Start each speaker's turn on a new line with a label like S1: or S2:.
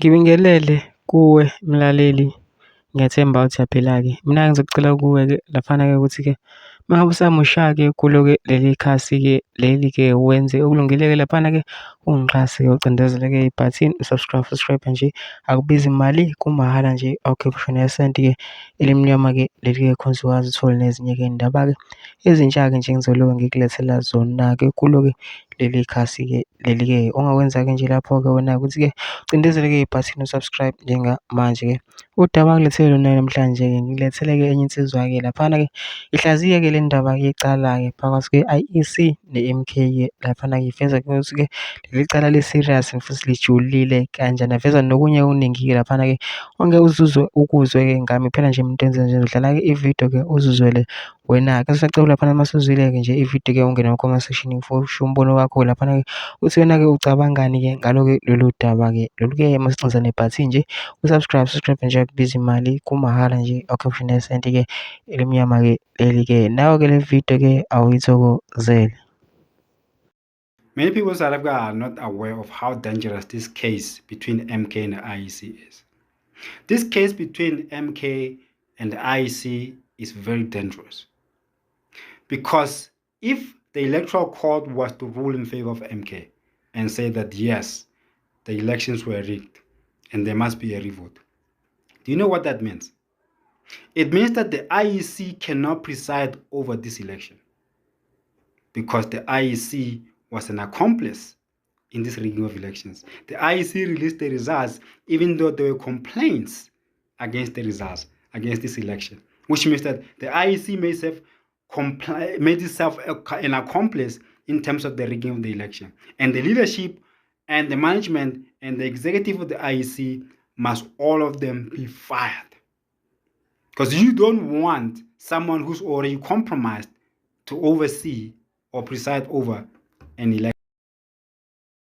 S1: Ngibingelele kuwe mlaleli, ngiyathemba uthi uyaphila-ke. Mina-ke ngizokucela kuwe-ke laphana-ke ukuthi-ke uma ngabe usamusha-ke kulo-ke leli khasi-ke leli-ke wenze okulungile-ke laphana-ke ungixhase-ke ucindezele-ke ibhathini subscribe nje, akubizi imali, kumahhala nje, awukhiphi ngisho nesenti-ke elimnyama-ke leli-ke khona uzokwazi uthole nezinye-ke iy'ndaba-ke ezintsha-ke nje engizoloku ngikulethela zona-ke kulo-ke leli khasi-ke leli-ke. Ongakwenza-ke nje lapho-ke wena ukuthi-ke ucindezele-ke ibhathini u-subscribe njengamanje-ke. Udaba engilethele lona namhlanje-ke ngikulethele-ke enye insizwa-ke laphana-ke ihlaziya-ke le ndaba-ke yecala-ke phakathi kwe-I_E_C ne-M_K-ke laphana-ke iveza-ke ukuthi-ke leli cala li-serious futhi lijulile kanjani, yaveza nokunye okuningi-ke laphana-ke ongeke uzuzwe ukuzwe-ke ngami phela nje umuntu enze nje udlala-ke ividiyo-ke uzizwele wena-ke. Ngisacela laphana mase uzwile-ke nje ividiyo-ke ungene kuma-comment section for usho umbono wakho laphana-ke uthi wena-ke ucabangani-ke ngalo-ke lolu daba-ke lolu-ke mase nebhathini nje u-subscribe nje akubizi imali, kumahhala nje awukhiphi ngisho nesenti-ke elimnyama-ke leli-ke. Nawe-ke le video-ke awuyithokozele.
S2: Many people in South Africa are not aware of how dangerous this case between MK and the IEC is. This case between MK and the IEC is very dangerous because if the Electoral Court was to rule in favor of MK and say that yes, the elections were rigged and there must be a revote, do you know what that means? It means that the IEC cannot preside over this election because the IEC was an accomplice in this rigging of elections. The IEC released the results even though there were complaints against the results, against this election, which means that the IEC made itself an accomplice in terms of the rigging of the election. And the leadership and the management and the executive of the IEC must all of them be fired. Because you don't want someone who's already compromised to oversee or preside over an election.